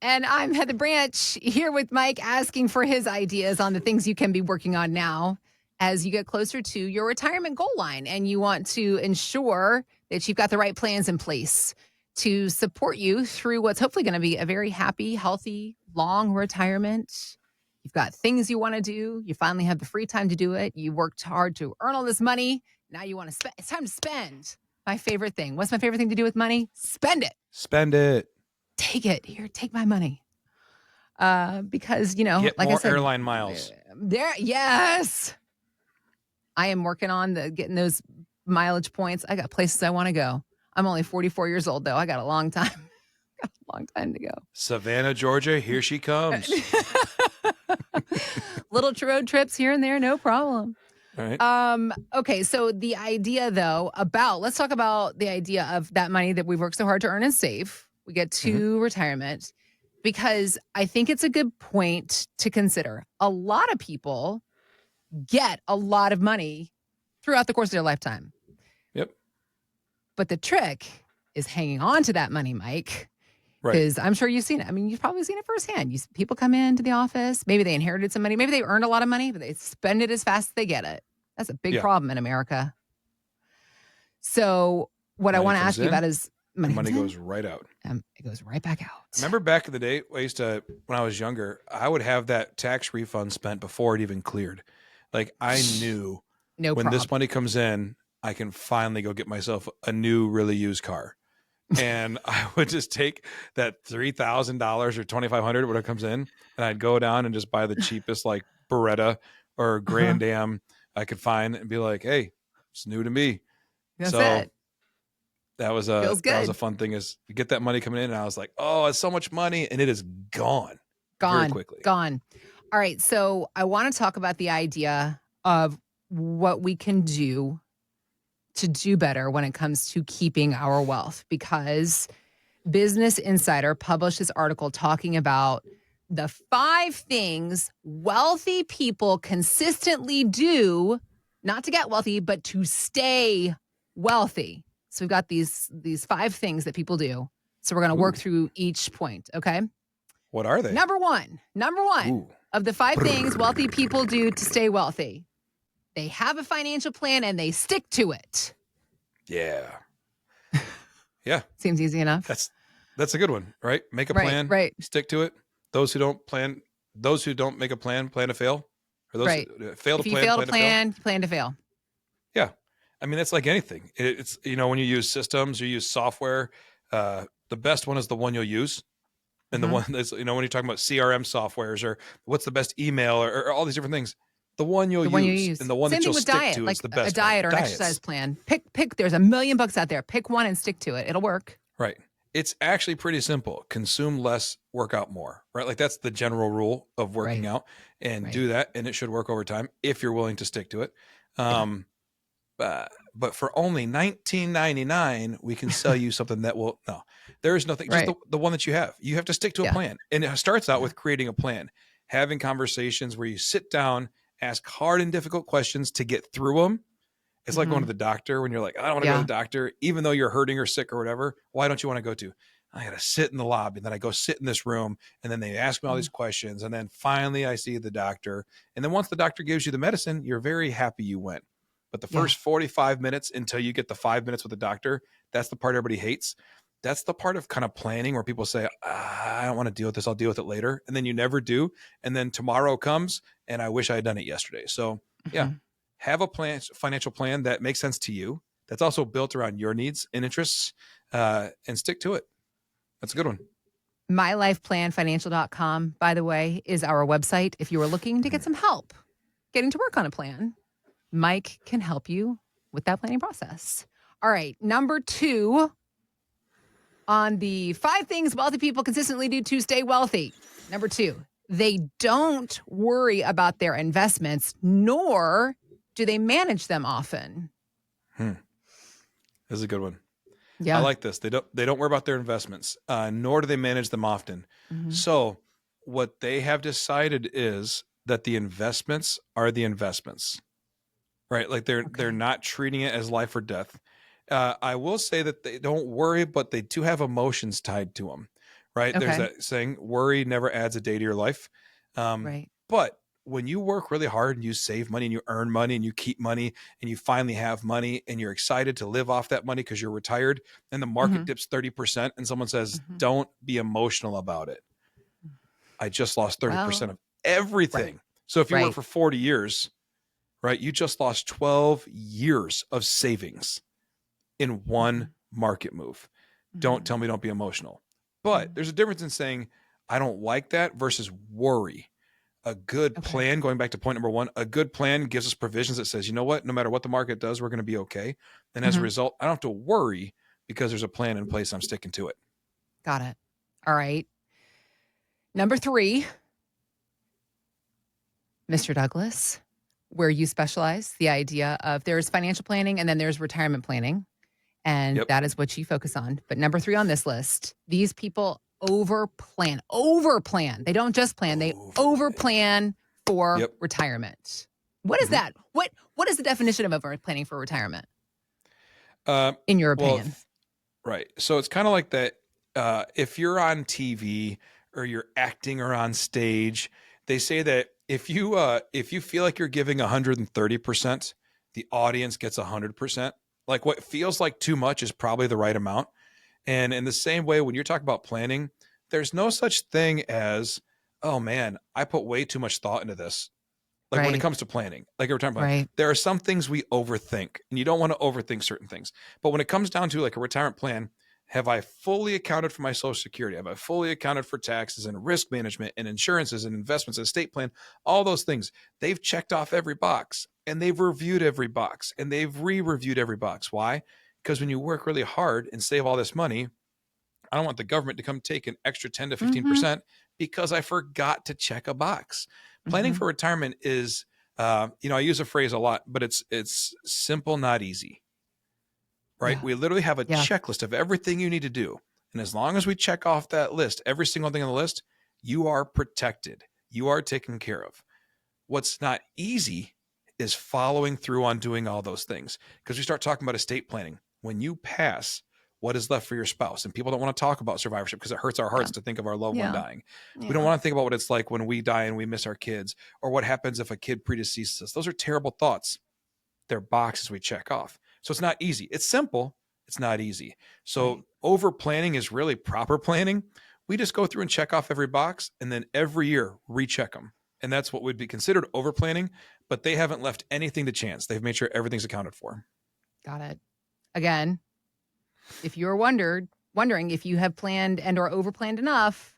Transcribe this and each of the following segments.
And I'm Heather Branch here with Mike asking for his ideas on the things you can be working on now as you get closer to your retirement goal line and you want to ensure that you've got the right plans in place to support you through what's hopefully going to be a very happy, healthy, long retirement. You've got things you want to do. You finally have the free time to do it. You worked hard to earn all this money. Now you want to spend. It's time to spend. My favorite thing. What's my favorite thing to do with money? Spend it. Spend it. Take it. Here, take my money. Because, you know, Get like more I said, airline miles. Yes. I am working on getting those mileage points. I got places I want to go. I'm only 44 years old, though. I got a long time. Got a long time to go. Savannah, Georgia, here she comes. Little road trips here and there, no problem. All right. Okay, so the idea, though, let's talk about the idea of that money that we've worked so hard to earn and save. We get to retirement, because I think it's a good point to consider. A lot of people get a lot of money throughout the course of their lifetime. Yep. But the trick is hanging on to that money, Mike. Right. Because I'm sure you've seen it. I mean, you've probably seen it firsthand. People come into the office. Maybe they inherited some money. Maybe they earned a lot of money, but they spend it as fast as they get it. That's a big problem in America. So what I want to ask you about is money goes right out. It goes right back out. Remember back in the day, when I was younger, I would have that tax refund spent before it even cleared. Like I knew when this money comes in, I can finally go get myself a new, really used car. And I would just take that $3,000 or $2,500 when it comes in, and I'd go down and just buy the cheapest like Beretta or Grand Am I could find and be like, "Hey, it's new to me." That's it. That was a fun thing, is to get that money coming in, and I was like, "Oh, it's so much money," and it is gone very quickly. Gone. All right, so I want to talk about the idea of what we can do to do better when it comes to keeping our wealth, because Business Insider published this article talking about the 5 things wealthy people consistently do, not to get wealthy, but to stay wealthy. So we've got these 5 things that people do. So we're going to work through each point, okay? What are they? Number one of the 5 things wealthy people do to stay wealthy. They have a financial plan and they stick to it. Yeah. Yeah. Seems easy enough. That's a good one, right? Make a plan, right. Stick to it. Those who don't make a plan to fail. Or those who fail to plan, if you fail to plan, you plan to fail. Yeah. I mean, that's like anything. It's, when you use systems, you use software, the best one is the one you'll use. And the one that's, when you're talking about CRM softwares or what's the best email or all these different things, the one you'll use and the one that you'll stick to is the best. A diet or an exercise plan. Pick. There's $1 million out there. Pick one and stick to it. It'll work. Right. It's actually pretty simple. Consume less, work out more. Right. Like that's the general rule of working out, and do that, and it should work over time if you're willing to stick to it. But for only $19.99, we can sell you something that will there is nothing. Just the one that you have. You have to stick to a plan, and it starts out with creating a plan, having conversations where you sit down, ask hard and difficult questions to get through them. It's like going to the doctor when you're like, I don't want to go to the doctor, even though you're hurting or sick or whatever. Why don't you want to go to? I got to sit in the lobby, and then I go sit in this room, and then they ask me all these questions, and then finally I see the doctor. And then once the doctor gives you the medicine, you're very happy you went. But the first 45 minutes until you get the 5 minutes with the doctor, that's the part everybody hates. That's the part of kind of planning where people say, I don't want to deal with this. I'll deal with it later. And then you never do. And then tomorrow comes, and I wish I had done it yesterday. So have a plan, financial plan that makes sense to you. That's also built around your needs and interests, and stick to it. That's a good one. MyLifePlanFinancial.com, by the way, is our website. If you are looking to get some help getting to work on a plan, Mike can help you with that planning process. All right. Number 2 on the 5 things wealthy people consistently do to stay wealthy. Number 2, they don't worry about their investments, nor do they manage them often. This is a good one. Yeah. I like this. They don't worry about their investments, nor do they manage them often. So what they have decided is that the investments are the investments. Right. Like they're not treating it as life or death. I will say that they don't worry, but they do have emotions tied to them. right? There's Okay. that saying, worry never adds a day to your life. Right. But when you work really hard and you save money and you earn money and you keep money and you finally have money and you're excited to live off that money because you're retired and the market Mhm. dips 30% and someone says, Mhm. don't be emotional about it. I just lost 30% Well, of everything. right. So if you work Right. for 40 years, right, you just lost 12 years of savings in one Mhm. market move. Don't Mhm. tell me don't be emotional. But Mhm. there's a difference in saying, I don't like that versus worry. A good Okay. plan, going back to point number one, a good plan gives us provisions that says, you know what, no matter what the market does, we're going to be okay. And as a Mhm. result, I don't have to worry because there's a plan in place. I'm sticking to it. Got it. All right. Number 3, Mr. Douglas, where you specialize, the idea of there's financial planning and then there's retirement planning. And Yep. that is what you focus on. But number 3 on this list, these people overplan. They don't just plan, they Overplan. overplan for Yep. retirement. What is Mm-hmm. that? What is the definition of overplanning for retirement, Uh, in your well, opinion? right. So it's kind of like that. If you're on TV or you're acting or on stage, they say that if you feel like you're giving 130%, the audience gets 100%. Like what feels like too much is probably the right amount. And in the same way, when you're talking about planning, there's no such thing as, oh man, I put way too much thought into this. Like when it Right. comes to planning, like every time, Right. there are some things we overthink, and you don't want to overthink certain things. But when it comes down to like a retirement plan, have I fully accounted for my Social Security? Have I fully accounted for taxes and risk management and insurances and investments and estate plan? All those things, they've checked off every box and they've reviewed every box and they've re-reviewed every box. Why? Because when you work really hard and save all this money, I don't want the government to come take an extra 10 to Mhm. 15% because I forgot to check a box. Planning Mhm. for retirement is, I use a phrase a lot, but it's simple, not easy, right? Yeah. We literally have a Yeah. checklist of everything you need to do. And as long as we check off that list, every single thing on the list, you are protected. You are taken care of. What's not easy is following through on doing all those things. Because we start talking about estate planning. When you pass, what is left for your spouse? And people don't want to talk about survivorship because it hurts our Yeah. hearts to think of our loved one Yeah. dying. We don't Yeah. want to think about what it's like when we die and we miss our kids, or what happens if a kid predeceases us. Those are terrible thoughts. They're boxes we check off. So it's not easy. It's simple. It's not easy. So Right. over planning is really proper planning. We just go through and check off every box and then every year recheck them. And that's what would be considered over planning, but they haven't left anything to chance. They've made sure everything's accounted for. Got it. Again, if you're wondering if you have planned and or overplanned enough,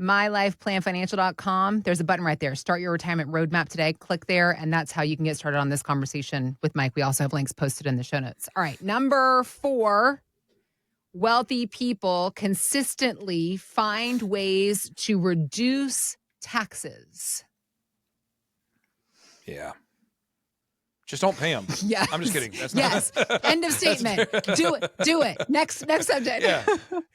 mylifeplanfinancial.com, there's a button right there. Start your retirement roadmap today. Click there, and that's how you can get started on this conversation with Mike. We also have links posted in the show notes. All right, number 4, wealthy people consistently find ways to reduce taxes. Yeah. Just don't pay them. Yes. I'm just kidding. That's yes. not. End of statement. Do it. Do it. Next subject. Yeah.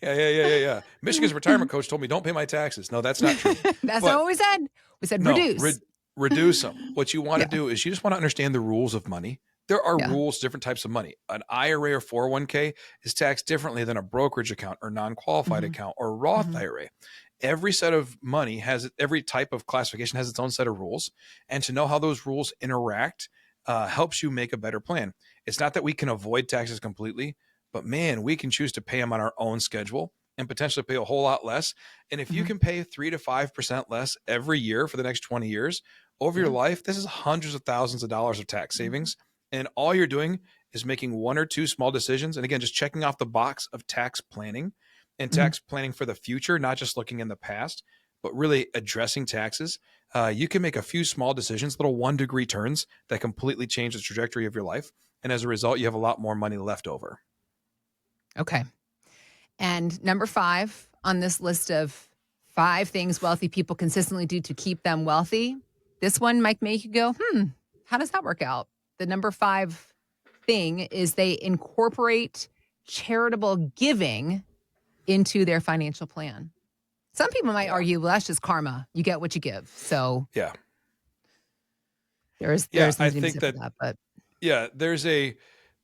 Yeah. Michigan's retirement coach told me, don't pay my taxes. No, that's not true. That's not But what we said. We said no, reduce. reduce them. What you want to Yeah. do is you just want to understand the rules of money. There are Yeah. rules, different types of money. An IRA or 401k is taxed differently than a brokerage account or non-qualified Mhm. account or Roth Mhm. IRA. Every set of money every type of classification has its own set of rules. And to know how those rules interact helps you make a better plan. It's not that we can avoid taxes completely, but man, we can choose to pay them on our own schedule and potentially pay a whole lot less. And if you Mhm. can pay 3 to 5% less every year for the next 20 years over your Yeah. life, this is hundreds of thousands of dollars of tax Mhm. savings. And all you're doing is making one or two small decisions. And again, just checking off the box of tax planning and Mhm. tax planning for the future, not just looking in the past, but really addressing taxes. You can make a few small decisions, little 1-degree turns that completely change the trajectory of your life. And as a result, you have a lot more money left over. Okay. And number 5 on this list of 5 things wealthy people consistently do to keep them wealthy. This one might make you go, how does that work out? The number 5 thing is they incorporate charitable giving into their financial plan. Some people might Yeah. argue, well, that's just karma. You get what you give. So Yeah. there's Yeah. something I to be think said for that, that. But yeah, there's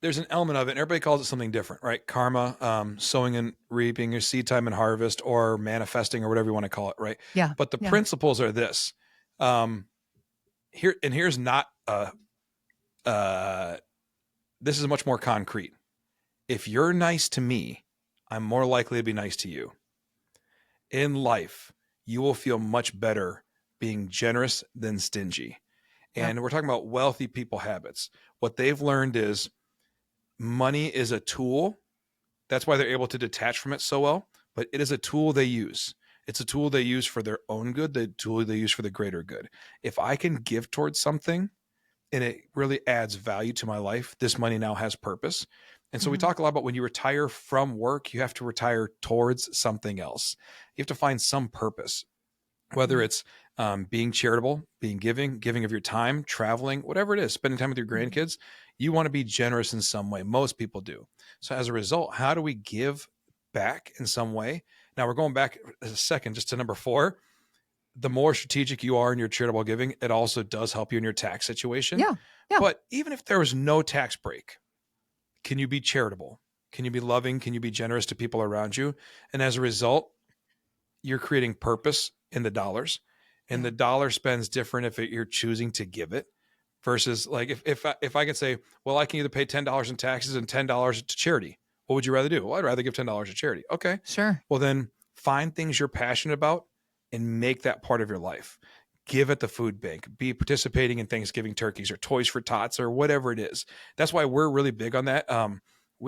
there's an element of it, and everybody calls it something different, right? Karma, sowing and reaping, your seed time and harvest, or manifesting, or whatever you want to call it, right? Yeah. But the principles are this. Here's not this is much more concrete. If you're nice to me, I'm more likely to be nice to you. In life, you will feel much better being generous than stingy. And we're talking about wealthy people habits. What they've learned is money is a tool. That's why they're able to detach from it so well, but it is a tool they use. It's a tool they use for their own good, the tool they use for the greater good. If I can give towards something and it really adds value to my life, this money now has purpose. And so we talk a lot about when you retire from work, you have to retire towards something else. You have to find some purpose, whether it's being charitable, being giving of your time, traveling, whatever it is, spending time with your grandkids. You want to be generous in some way. Most people do. So as a result, how do we give back in some way? Now we're going back a second just to number 4. The more strategic you are in your charitable giving, it also does help you in your tax situation. Yeah. But even if there was no tax break, can you be charitable? Can you be loving? Can you be generous to people around you? And as a result, you're creating purpose in the dollars, and the dollar spends different if you're choosing to give it versus like if I could say, well, I can either pay $10 in taxes and $10 to charity. What would you rather do? Well, I'd rather give $10 to charity. Okay. Sure. Well, then find things you're passionate about and make that part of your life. Give at the food bank, be participating in Thanksgiving turkeys or Toys for Tots or whatever it is. That's why we're really big on that.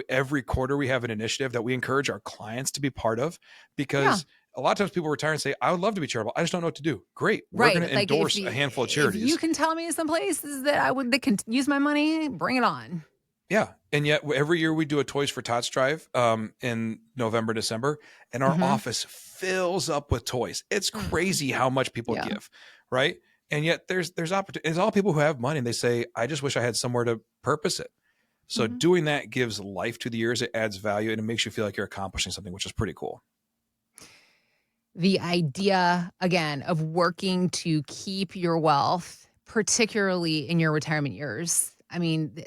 Every quarter we have an initiative that we encourage our clients to be part of, because a lot of times people retire and say, I would love to be charitable. I just don't know what to do. Great. We're going to endorse a handful of charities. If you can tell me some places that can use my money, bring it on. Yeah. And yet every year we do a Toys for Tots drive in November, December, and our office fills up with toys. It's crazy how much people give, right? And yet there's opportunity. It's all people who have money and they say, I just wish I had somewhere to purpose it. So doing that gives life to the years. It adds value and it makes you feel like you're accomplishing something, which is pretty cool. The idea, again, of working to keep your wealth, particularly in your retirement years. I mean,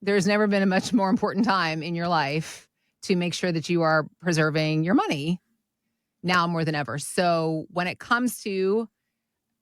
there's never been a much more important time in your life to make sure that you are preserving your money now more than ever. So when it comes to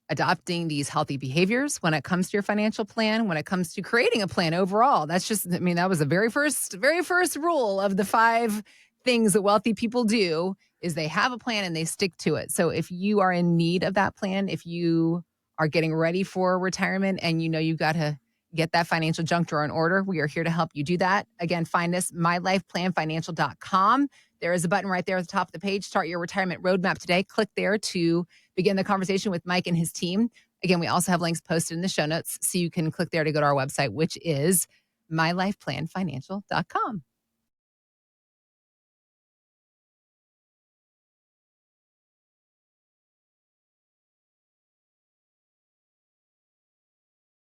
adopting these healthy behaviors, when it comes to your financial plan, when it comes to creating a plan overall, that was the very first rule of the 5 things that wealthy people do is they have a plan and they stick to it. So if you are in need of that plan, if you are getting ready for retirement and you know you've got to get that financial junk drawer in order, we are here to help you do that. Again, find us, mylifeplanfinancial.com. There is a button right there at the top of the page. Start your retirement roadmap today. Click there to begin the conversation with Mike and his team. Again, we also have links posted in the show notes, so you can click there to go to our website, which is mylifeplanfinancial.com.